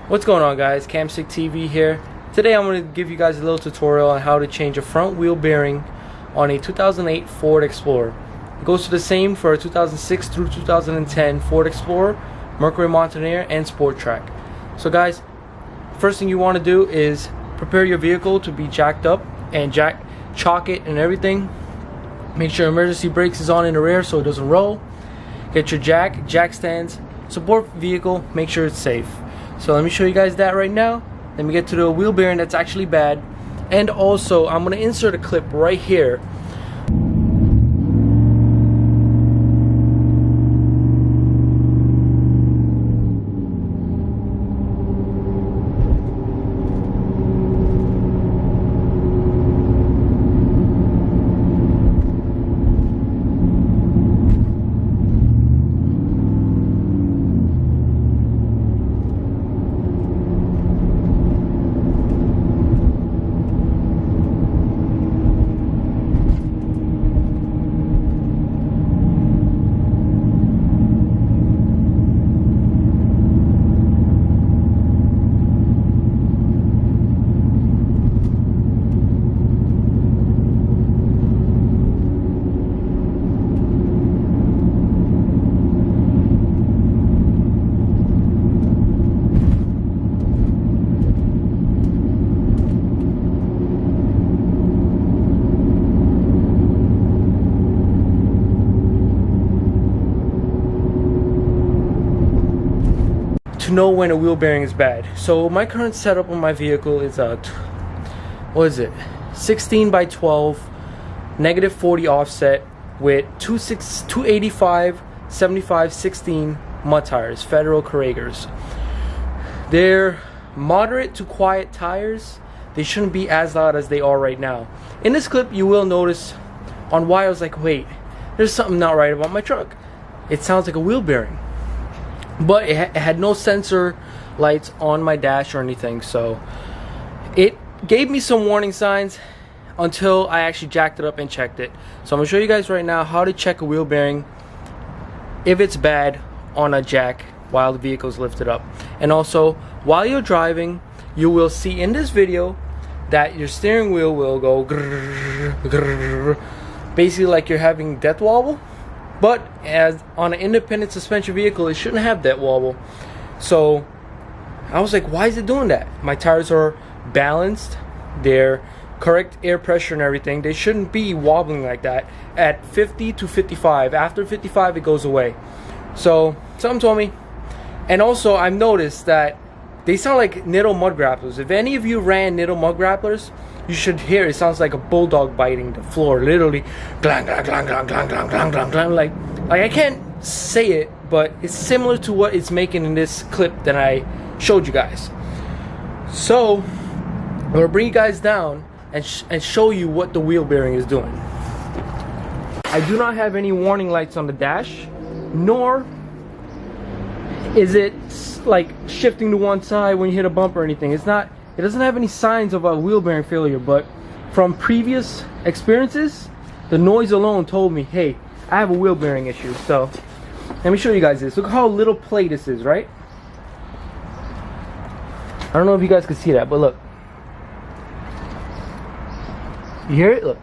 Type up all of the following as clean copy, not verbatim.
What's going on, guys? Camsick TV here. Today I'm going to give you guys a little tutorial on how to change a front wheel bearing on a 2008 Ford Explorer. It goes to the same for a 2006 through 2010 Ford Explorer, Mercury Mountaineer, and Sport Track. So guys, first thing you want to do is prepare your vehicle to be jacked up and chock it and everything. Make sure emergency brakes is on in the rear so it doesn't roll. Get your jack stands, support vehicle, make sure it's safe. So let me show you guys that right now. Let me get to the wheel bearing that's actually bad. And also, I'm going to insert a clip right here. To know when a wheel bearing is bad. So my current setup on my vehicle is a 16 by 12 negative 40 offset with 285 75 16 mud tires, Federal Corregers. They're moderate to quiet tires. They shouldn't be as loud as they are right now. In this clip you will notice on why I was like, wait, there's something not right about my truck. It sounds like a wheel bearing. But it had no sensor lights on my dash or anything, so it gave me some warning signs until I actually jacked it up and checked it. So I'm going to show you guys right now how to check a wheel bearing if it's bad on a jack while the vehicle is lifted up. And also, while you're driving, you will see in this video that your steering wheel will go grrr, grrr, basically like you're having death wobble. But as on an independent suspension vehicle, it shouldn't have that wobble. So I was like, why is it doing that? My tires are balanced, they're correct air pressure and everything. They shouldn't be wobbling like that at 50 to 55. After 55 it goes away. So something told me. And also I've noticed that they sound like Nitto mud grapplers. If any of you ran Nitto mud grapplers, you should hear it sounds like a bulldog biting the floor, literally glang glang glang glang glang glang glang glang glang. Like I can't say it, but it's similar to what it's making in this clip that I showed you guys. So I'm gonna bring you guys down and show you what the wheel bearing is doing. I do not have any warning lights on the dash, nor is it like shifting to one side when you hit a bump or anything. It doesn't have any signs of a wheel bearing failure, but from previous experiences, the noise alone told me, hey, I have a wheel bearing issue. So let me show you guys this. Look how little play this is, right? I don't know if you guys can see that, but look. You hear it? Look.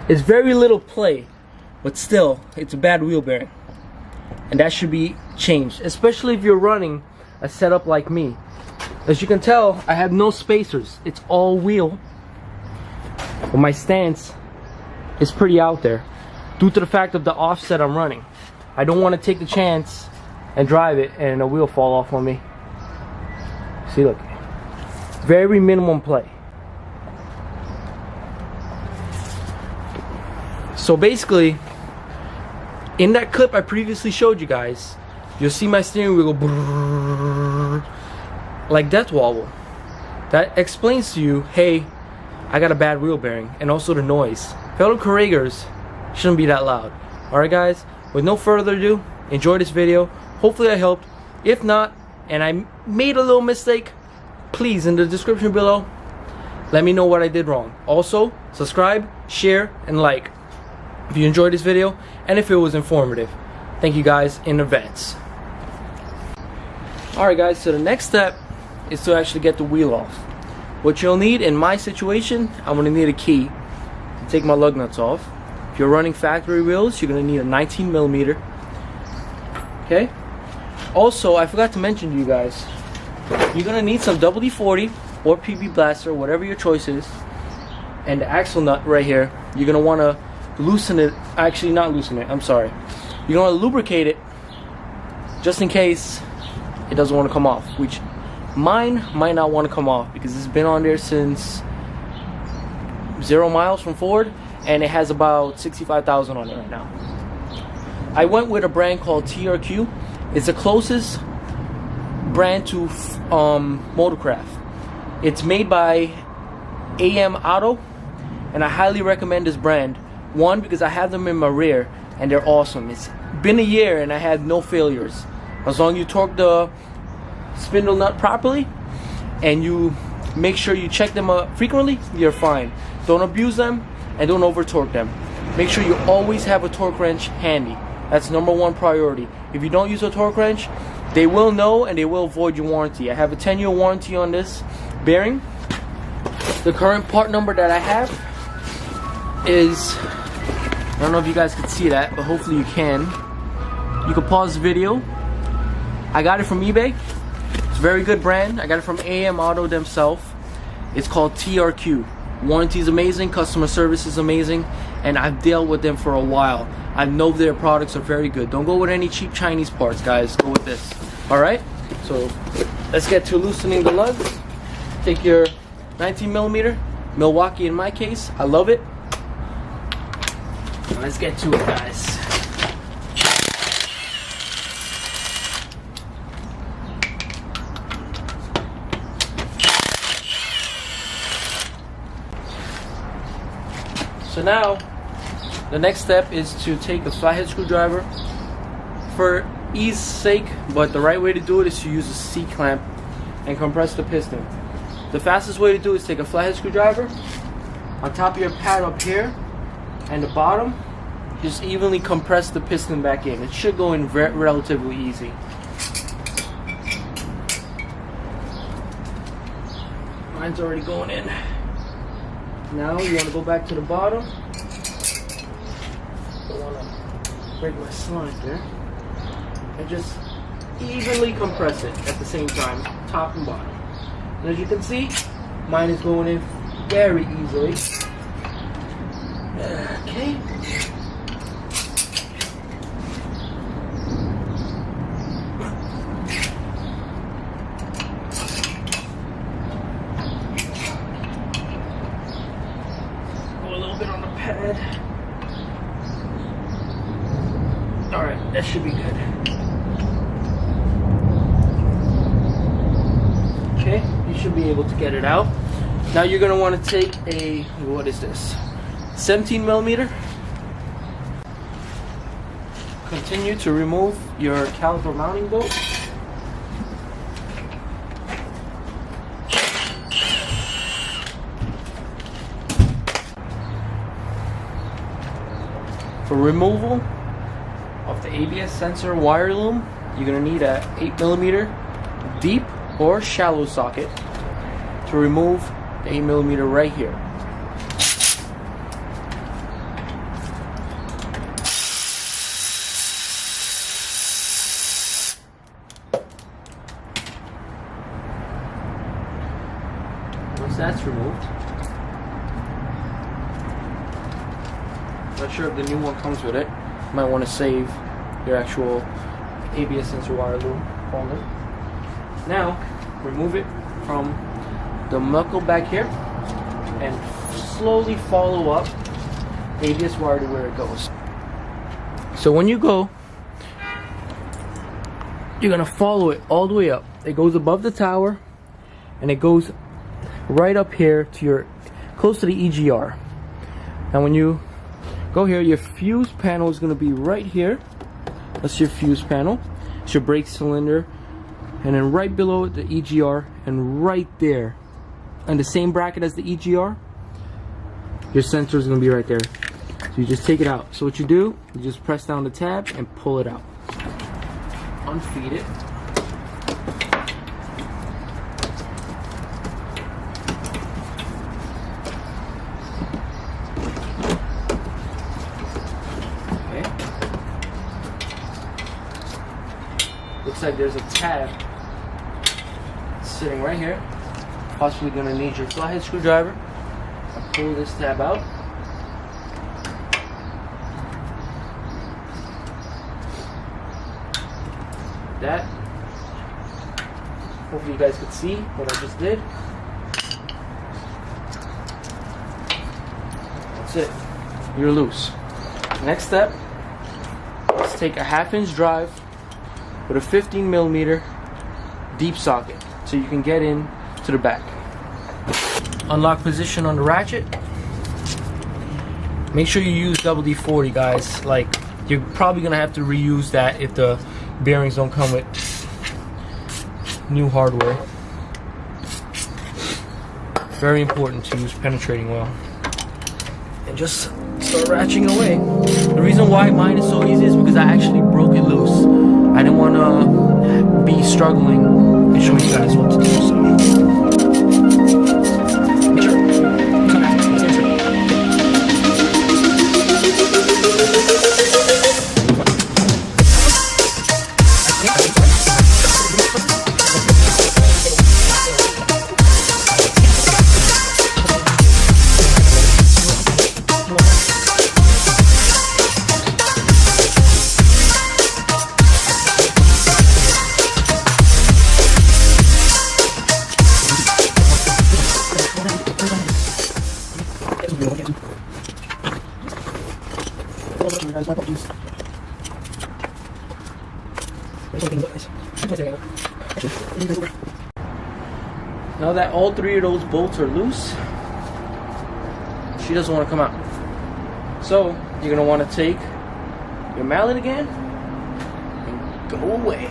It's very little play, but still, it's a bad wheel bearing. And that should be changed, especially if you're running a setup like me. As you can tell, I have no spacers. It's all wheel. But my stance is pretty out there due to the fact of the offset I'm running. I don't want to take the chance and drive it and a wheel fall off on me. See, look. Very minimum play. So basically, in that clip I previously showed you guys, you'll see my steering wheel go brrrr, like death wobble. That explains to you, hey, I got a bad wheel bearing. And also the noise. Federal Corregers shouldn't be that loud. Alright guys, with no further ado, enjoy this video. Hopefully I helped. If not, and I made a little mistake, please in the description below let me know what I did wrong. Also, subscribe, share, and like if you enjoyed this video and if it was informative. Thank you guys in advance. Alright guys, so the next step is to actually get the wheel off. What you'll need in my situation, I'm going to need a key to take my lug nuts off. If you're running factory wheels, you're going to need a 19mm. Okay? Also, I forgot to mention to you guys, you're going to need some WD-40 or PB Blaster, whatever your choice is. And the axle nut right here, you're going to want to loosen it. Actually, not loosen it, I'm sorry. You're going to lubricate it just in case it doesn't want to come off, which mine might not want to come off because it's been on there since 0 miles from Ford, and it has about 65,000 on it right now. I went with a brand called TRQ. It's the closest brand to Motorcraft. It's made by AM Auto, and I highly recommend this brand. One, because I have them in my rear and they're awesome. It's been a year and I had no failures. As long as you torque the spindle nut properly and you make sure you check them frequently, you're fine. Don't abuse them and don't over torque them. Make sure you always have a torque wrench handy. That's #1 priority. If you don't use a torque wrench, they will know and they will void your warranty. I have a 10-year warranty on this bearing. The current part number that I have is, I don't know if you guys can see that, but hopefully you can. You can pause the video. I got it from eBay. It's a very good brand. I got it from AM Auto themselves. It's called TRQ. Warranty is amazing, customer service is amazing, and I've dealt with them for a while. I know their products are very good. Don't go with any cheap Chinese parts, guys. Go with this. Alright? So let's get to loosening the lugs. Take your 19mm, Milwaukee in my case. I love it. Let's get to it, guys. So now, the next step is to take a flathead screwdriver for ease sake, but the right way to do it is to use a C-clamp and compress the piston. The fastest way to do it is take a flathead screwdriver on top of your pad up here and the bottom, just evenly compress the piston back in. It should go in relatively easy. Mine's already going in. Now you want to go back to the bottom. Don't want to break my slide there. And just evenly compress it at the same time, top and bottom. And as you can see, mine is going in very easily. Okay. Alright, that should be good. Okay, you should be able to get it out. Now you're going to want to take a, what is this? 17mm. Continue to remove your caliper mounting bolt. For removal of the ABS sensor wire loom, you're going to need a 8mm deep or shallow socket to remove the 8mm right here. Once that's removed, not sure if the new one comes with it. You might want to save your actual ABS sensor wire loom folder. Now, remove it from the knuckle back here and slowly follow up ABS wire to where it goes. So when you go, you're gonna follow it all the way up. It goes above the tower and it goes right up here to your, close to the EGR. Now when you go here, your fuse panel is gonna be right here. That's your fuse panel. It's your brake cylinder. And then right below it, the EGR, and right there, in the same bracket as the EGR, your sensor is going to be right there. So you just take it out. So what you do, you just press down the tab and pull it out. Unfeed it. like there's a tab sitting right here. Possibly gonna need your flathead screwdriver. I'll pull this tab out. That. Hopefully you guys could see what I just did. That's it. You're loose. Next step, let's take a 1/2 inch drive with a 15mm deep socket so you can get in to the back. Unlock position on the ratchet. Make sure you use WD-40, guys. Like, you're probably gonna have to reuse that if the bearings don't come with new hardware. Very important to use penetrating oil. And just start ratcheting away. The reason why mine is so easy is because I actually broke it loose. I didn't want to be struggling and show you guys what to do. So make sure. Now that all 3 of those bolts are loose, she doesn't want to come out. So you're going to want to take your mallet again and go away.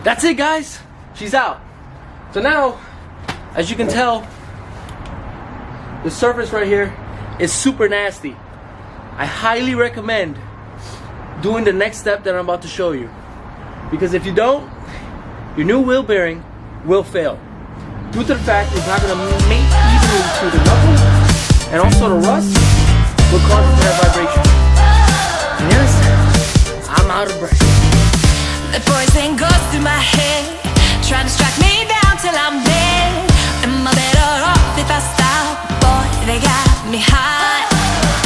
That's it, guys. She's out. So now, as you can tell, the surface right here is super nasty. I highly recommend doing the next step that I'm about to show you, because if you don't, your new wheel bearing will fail due to the fact it's not going to mate evenly to the knuckle, and also the rust will cause that vibration. And yes, I'm out of breath. The poison goes through my head, trying to strike me down till I'm dead. Am I better off if I stop? Boy, they got me hot.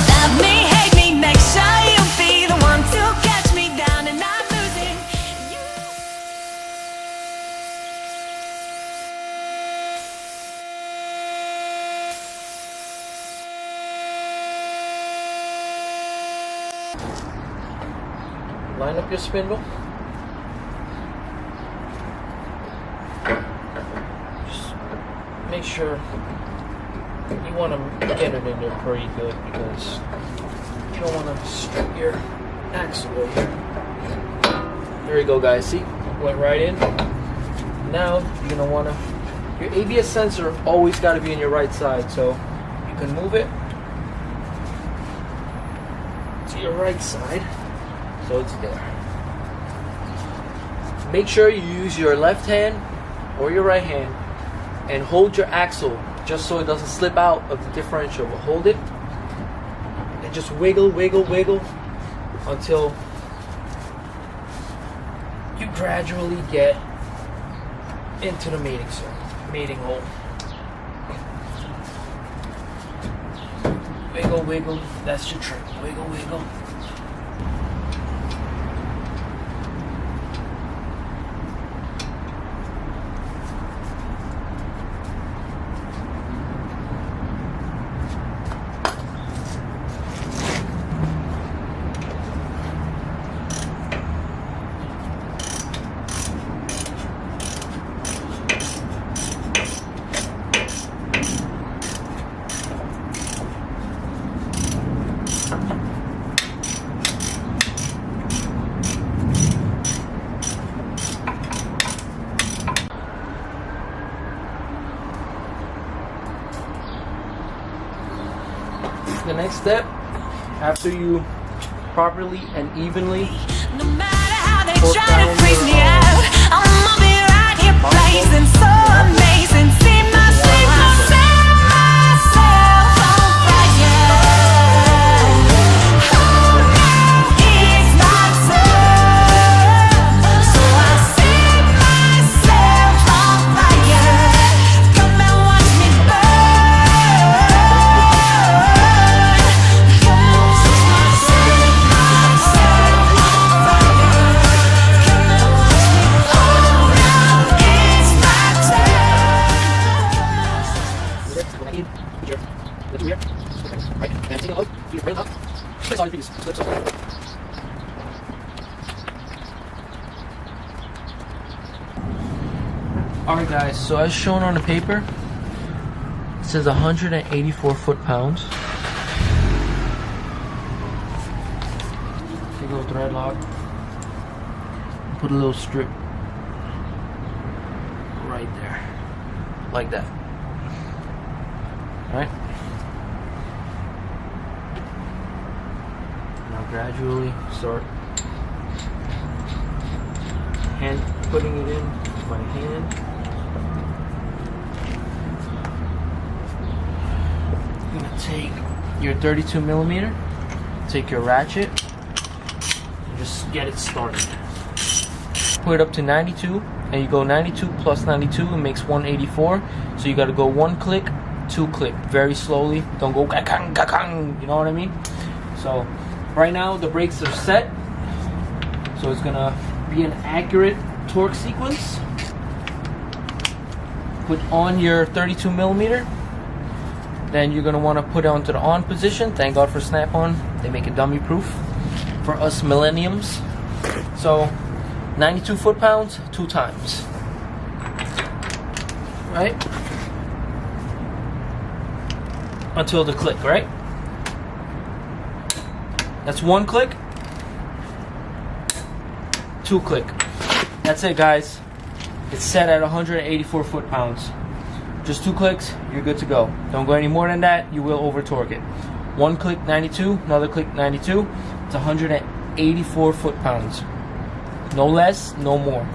Love me, hate me, make sure you be the one to catch me down and I'm losing you. Line up your spindle. Make sure you want to get it in there pretty good, because you don't want to strip your axle right here. There you go, guys. See? Went right in. Now you're going to want to... Your ABS sensor always got to be on your right side, so you can move it to your right side so it's there. Make sure you use your left hand or your right hand and hold your axle just so it doesn't slip out of the differential. We'll hold it and just wiggle, wiggle, wiggle until you gradually get into the mating hole. Wiggle, wiggle, that's your trick. Wiggle, wiggle. step, after you properly and evenly No matter how they torque try to down freeze me your, out, I'ma be right here blazing so amazing. See myself on fire. Oh, now it's my turn. So I set myself on fire. Come and watch me burn. Come on, set myself on fire. Come and watch me. Oh, now it's my Alright guys, so as shown on the paper, it says 184 foot-pounds. Take a thread lock. Put a little strip right there. Like that. Alright? Now gradually start putting it in with my hand. You're gonna take your 32 millimeter, take your ratchet, and just get it started. Put it up to 92, and you go 92 plus 92, it makes 184. So you gotta go 1 click, 2 click, very slowly. Don't go kakang kakang, you know what I mean? So right now the brakes are set, so it's gonna be an accurate torque sequence. Put on your 32 millimeter. Then you're gonna want to put it onto the on position. Thank God for Snap-on, they make it dummy proof for us millenniums. So 92 foot-pounds 2 times, right? Until the click, right? That's 1 click, 2 click. That's it, guys. It's set at 184 foot-pounds. Just 2 clicks, you're good to go. Don't go any more than that, you will over torque it. 1 click 92, another click 92. It's 184 foot-pounds. No less, no more.